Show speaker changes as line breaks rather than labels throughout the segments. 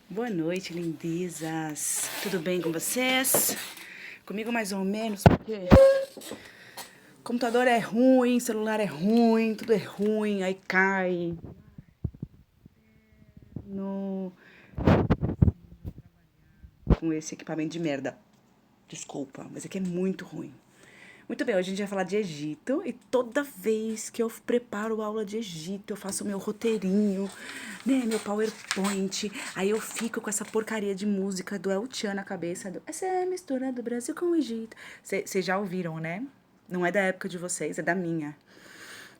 Boa noite, lindezas. Tudo bem com vocês? Comigo mais ou menos, porque computador é ruim, celular é ruim, tudo é ruim, aí cai. No... Com esse equipamento de merda. Desculpa, mas aqui é muito ruim. Muito bem, hoje a gente vai falar de Egito e toda vez que eu preparo aula de Egito, eu faço meu roteirinho, né, meu PowerPoint, aí eu fico com essa porcaria de música do El Chan na cabeça, essa é a mistura do Brasil com o Egito. Vocês já ouviram, né? Não é da época de vocês, é da minha.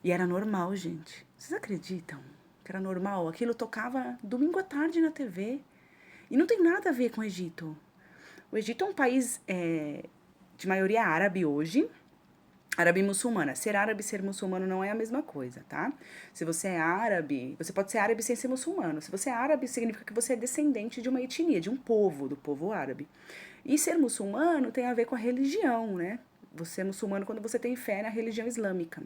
E era normal, gente. Vocês acreditam que era normal? Aquilo tocava domingo à tarde na TV. E não tem nada a ver com o Egito. O Egito é um país de maioria árabe hoje, árabe muçulmana. Ser árabe e ser muçulmano não é a mesma coisa, tá? Se você é árabe, você pode ser árabe sem ser muçulmano. Se você é árabe, significa que você é descendente de uma etnia, de um povo, do povo árabe. E ser muçulmano tem a ver com a religião, né? Você é muçulmano quando você tem fé na religião islâmica.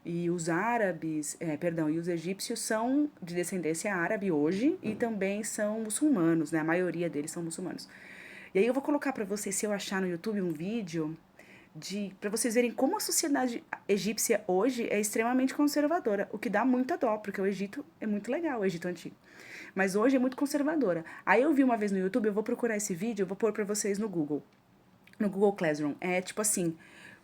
E os árabes, e os egípcios são de descendência árabe hoje e também são muçulmanos, né? A maioria deles são muçulmanos. E aí eu vou colocar para vocês, se eu achar no YouTube um vídeo para vocês verem como a sociedade egípcia hoje é extremamente conservadora, o que dá muita dó, porque o Egito é muito legal, o Egito antigo. Mas hoje é muito conservadora. Aí eu vi uma vez no YouTube, eu vou procurar esse vídeo, eu vou pôr para vocês no Google Classroom. É tipo assim,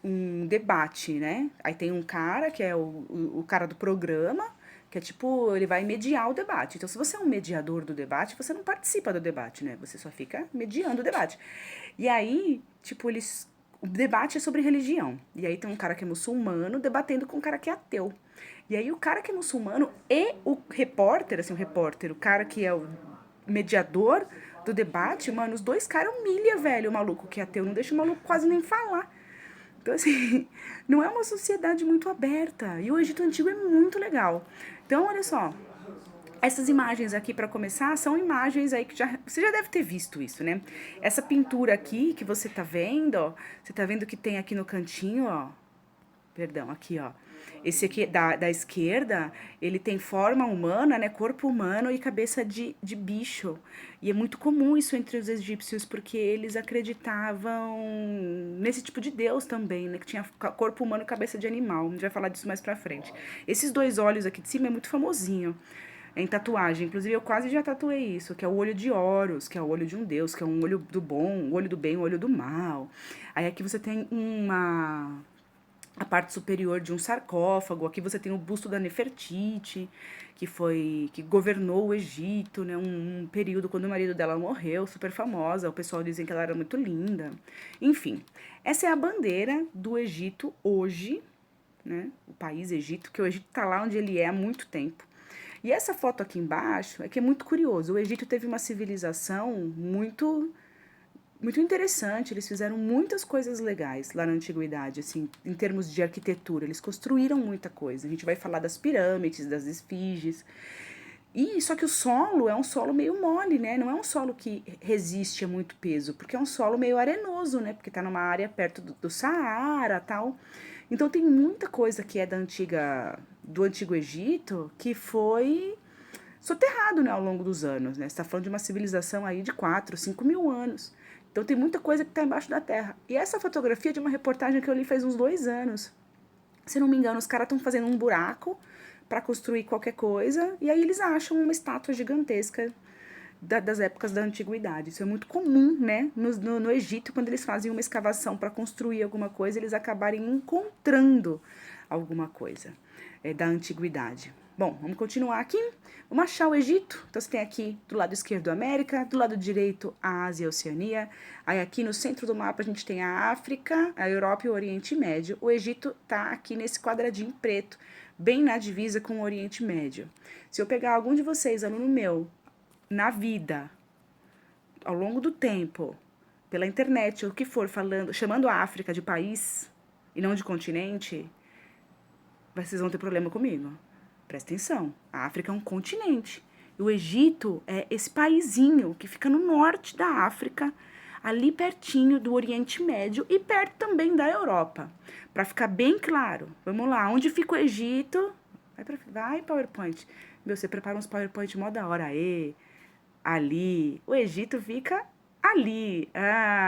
um debate, né? Aí tem um cara que é o cara do programa, que é tipo, ele vai mediar o debate. Então, se você é um mediador do debate, você não participa do debate, né? Você só fica mediando o debate. E aí, tipo, o debate é sobre religião. E aí tem um cara que é muçulmano debatendo com um cara que é ateu. E aí o cara que é muçulmano e o repórter, assim, o cara que é o mediador do debate, mano, os dois caras humilham, velho, o maluco que é ateu. Não deixa o maluco quase nem falar. Então, assim, não é uma sociedade muito aberta. E o Egito Antigo é muito legal. Então, olha só. Essas imagens aqui, para começar, são imagens aí que você já deve ter visto isso, né? Essa pintura aqui que você tá vendo, ó. Você tá vendo que tem aqui no cantinho, ó. Perdão, aqui, ó. Esse aqui da esquerda, ele tem forma humana, né? Corpo humano e cabeça de bicho. E é muito comum isso entre os egípcios, porque eles acreditavam nesse tipo de Deus também, né? Que tinha corpo humano e cabeça de animal. A gente vai falar disso mais pra frente. Esses dois olhos aqui de cima é muito famosinho em tatuagem. Inclusive, eu quase já tatuei isso, que é o olho de Horus, que é o olho de um deus, que é um olho do bom, o olho do bem, o olho do mal. Aí aqui você tem a parte superior de um sarcófago. Aqui você tem o busto da Nefertiti, que governou o Egito, né? Um período quando o marido dela morreu, super famosa. O pessoal dizem que ela era muito linda. Enfim, essa é a bandeira do Egito hoje, né? O país Egito, que o Egito está lá onde ele é há muito tempo. E essa foto aqui embaixo é que é muito curioso. O Egito teve uma civilização muito interessante. Eles fizeram muitas coisas legais lá na antiguidade, assim, em termos de arquitetura. Eles construíram muita coisa. A gente vai falar das pirâmides, das esfinges. E só que o solo é um solo meio mole, né? Não é um solo que resiste a muito peso, porque é um solo meio arenoso, né? Porque tá numa área perto do Saara, tal. Então tem muita coisa que é do antigo Egito que foi soterrado, né, ao longo dos anos, né? Você tá falando de uma civilização aí de 4, 5 mil anos. Então tem muita coisa que está embaixo da terra. E essa fotografia é de uma reportagem que eu li faz uns 2 anos. Se não me engano, os caras estão fazendo um buraco para construir qualquer coisa, e aí eles acham uma estátua gigantesca das épocas da antiguidade. Isso é muito comum, né? No Egito, quando eles fazem uma escavação para construir alguma coisa, eles acabarem encontrando alguma coisa da antiguidade. Bom, vamos continuar aqui. Vamos achar o Egito. Então, você tem aqui do lado esquerdo a América, do lado direito a Ásia e a Oceania. Aí aqui no centro do mapa a gente tem a África, a Europa e o Oriente Médio. O Egito tá aqui nesse quadradinho preto, bem na divisa com o Oriente Médio. Se eu pegar algum de vocês, aluno meu, na vida, ao longo do tempo, pela internet, ou o que for, chamando a África de país e não de continente, vocês vão ter problema comigo. Presta atenção, a África é um continente. E o Egito é esse paizinho que fica no norte da África, ali pertinho do Oriente Médio e perto também da Europa. Para ficar bem claro, vamos lá, onde fica o Egito? Vai, PowerPoint. Meu, você prepara uns PowerPoint mó da hora, aê. Ali. O Egito fica ali,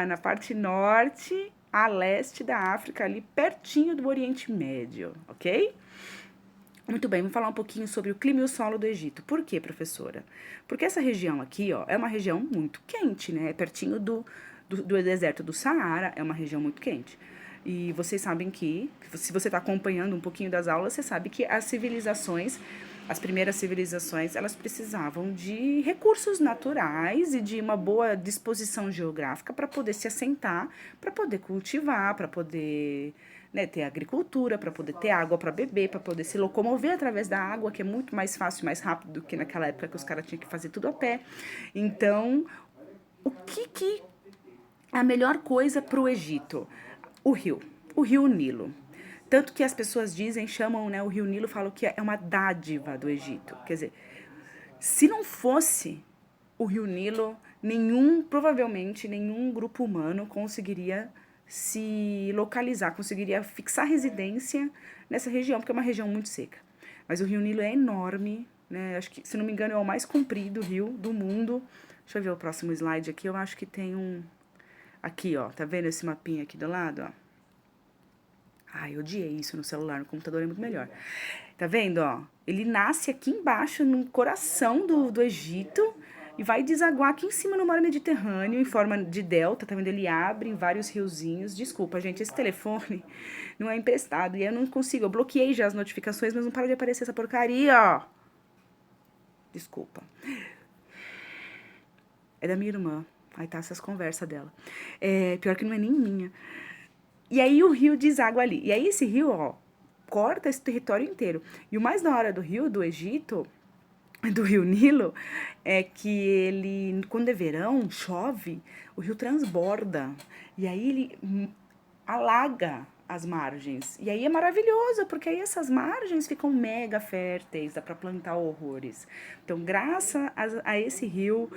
na parte norte a leste da África, ali pertinho do Oriente Médio, ok? Muito bem, vamos falar um pouquinho sobre o clima e o solo do Egito. Por quê, professora? Porque essa região aqui, ó, é uma região muito quente, né? É pertinho do deserto do Saara, é uma região muito quente. E vocês sabem que, se você está acompanhando um pouquinho das aulas, você sabe que as civilizações, as primeiras civilizações, elas precisavam de recursos naturais e de uma boa disposição geográfica para poder se assentar, para poder cultivar, para poder, né, ter agricultura, para poder ter água para beber, para poder se locomover através da água, que é muito mais fácil, mais rápido do que naquela época que os caras tinham que fazer tudo a pé. Então, o que é a melhor coisa para o Egito? O rio Nilo. Tanto que as pessoas dizem, chamam, né, o rio Nilo, falam que é uma dádiva do Egito. Quer dizer, se não fosse o rio Nilo, provavelmente nenhum grupo humano conseguiria se localizar, conseguiria fixar residência nessa região, porque é uma região muito seca. Mas o rio Nilo é enorme, né? Acho que, se não me engano, é o mais comprido rio do mundo. Deixa eu ver o próximo slide aqui. Eu acho que tem um. Aqui, ó. Tá vendo esse mapinha aqui do lado, ó? Ai, eu odiei isso no celular, no computador é muito melhor. Tá vendo, ó? Ele nasce aqui embaixo, no coração do Egito, e vai desaguar aqui em cima no mar Mediterrâneo, em forma de delta, tá vendo? Ele abre em vários riozinhos. Desculpa, gente, esse telefone não é emprestado, e eu não consigo, eu bloqueei já as notificações, mas não para de aparecer essa porcaria, ó. Desculpa. É da minha irmã. Aí tá essas conversas dela. Pior que não é nem minha. E aí o rio deságua ali. E aí esse rio, ó, corta esse território inteiro. E o mais da hora do rio, do Egito, do rio Nilo, é que ele, quando é verão, chove, o rio transborda. E aí ele alaga as margens. E aí é maravilhoso, porque aí essas margens ficam mega férteis, dá para plantar horrores. Então, graças a esse rio,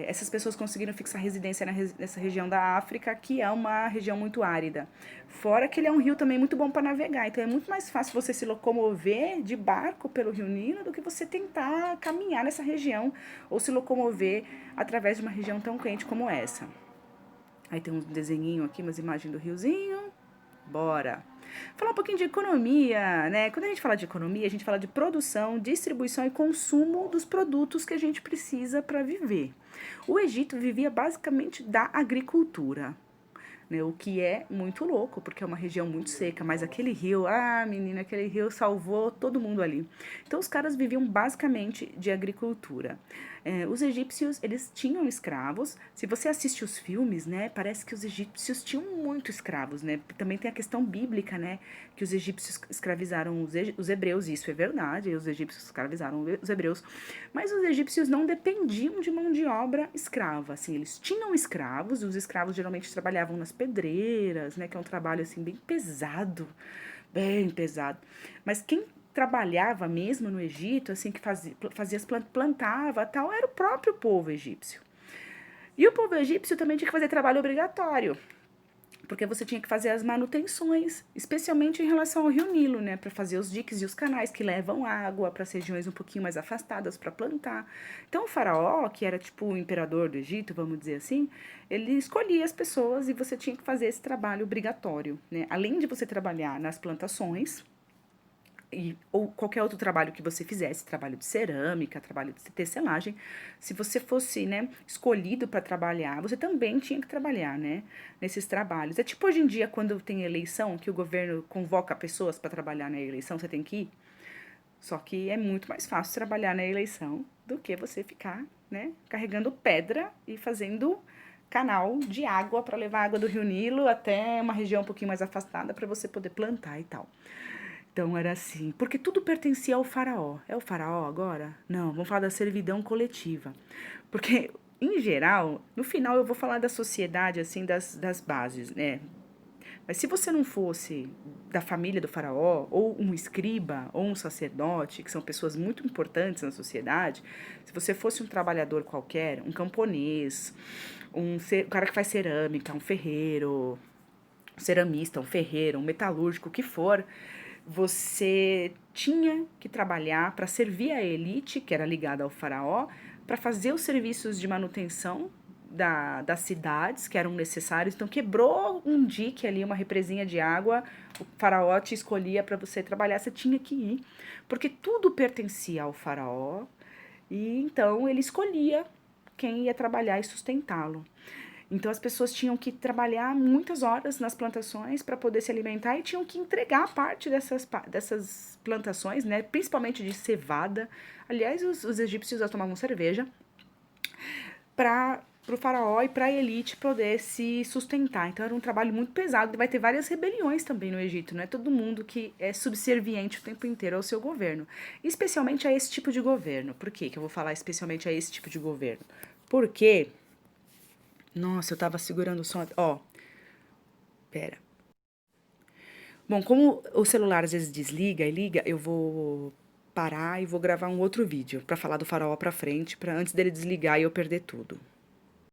essas pessoas conseguiram fixar residência nessa região da África, que é uma região muito árida. Fora que ele é um rio também muito bom para navegar, então é muito mais fácil você se locomover de barco pelo rio Nilo do que você tentar caminhar nessa região ou se locomover através de uma região tão quente como essa. Aí tem um desenhinho aqui, umas imagens do riozinho. Bora! Falar um pouquinho de economia, né? Quando a gente fala de economia, a gente fala de produção, distribuição e consumo dos produtos que a gente precisa para viver. O Egito vivia basicamente da agricultura, né? O que é muito louco, porque é uma região muito seca, mas aquele rio, menina, aquele rio salvou todo mundo ali. Então os caras viviam basicamente de agricultura. Os egípcios, eles tinham escravos. Se você assiste os filmes, né, parece que os egípcios tinham muito escravos, né? Também tem a questão bíblica, né, que os egípcios escravizaram os hebreus, e isso é verdade, os egípcios escravizaram os hebreus, mas os egípcios não dependiam de mão de obra escrava, assim, eles tinham escravos, e os escravos geralmente trabalhavam nas pedreiras, né, que é um trabalho, assim, bem pesado, mas quem trabalhava mesmo no Egito, assim, que fazia plantava, tal, era o próprio povo egípcio. E o povo egípcio também tinha que fazer trabalho obrigatório, porque você tinha que fazer as manutenções, especialmente em relação ao rio Nilo, né, para fazer os diques e os canais que levam água para as regiões um pouquinho mais afastadas para plantar. Então o faraó, que era tipo o imperador do Egito, vamos dizer assim, ele escolhia as pessoas e você tinha que fazer esse trabalho obrigatório, né? Além de você trabalhar nas plantações, ou qualquer outro trabalho que você fizesse, trabalho de cerâmica, trabalho de tecelagem, se você fosse, né, escolhido para trabalhar, você também tinha que trabalhar, né, nesses trabalhos. É tipo hoje em dia, quando tem eleição, que o governo convoca pessoas para trabalhar na eleição, você tem que ir. Só que é muito mais fácil trabalhar na eleição do que você ficar, né, carregando pedra e fazendo canal de água para levar água do Rio Nilo até uma região um pouquinho mais afastada para você poder plantar e tal. Então era assim, porque tudo pertencia ao faraó. É o faraó agora? Não, vamos falar da servidão coletiva. Porque, em geral, no final eu vou falar da sociedade, assim, das bases, né? Mas se você não fosse da família do faraó, ou um escriba, ou um sacerdote, que são pessoas muito importantes na sociedade, se você fosse um trabalhador qualquer, um camponês, um cara que faz cerâmica, um ferreiro, um ceramista, um ferreiro, um metalúrgico, o que for, você tinha que trabalhar para servir a elite, que era ligada ao faraó, para fazer os serviços de manutenção das cidades que eram necessários. Então quebrou um dique ali, uma represinha de água, o faraó te escolhia para você trabalhar, você tinha que ir, porque tudo pertencia ao faraó, e então ele escolhia quem ia trabalhar e sustentá-lo. Então as pessoas tinham que trabalhar muitas horas nas plantações para poder se alimentar e tinham que entregar parte dessas plantações, né, principalmente de cevada. Aliás, os egípcios tomavam cerveja para o faraó e para a elite poder se sustentar. Então era um trabalho muito pesado. Vai ter várias rebeliões também no Egito, não é todo mundo que é subserviente o tempo inteiro ao seu governo, especialmente a esse tipo de governo. Por que eu vou falar especialmente a esse tipo de governo? Porque, nossa, eu tava segurando o som, ó, pera. Bom, como o celular às vezes desliga e liga, eu vou parar e vou gravar um outro vídeo para falar do faraó para frente, para antes dele desligar e eu perder tudo.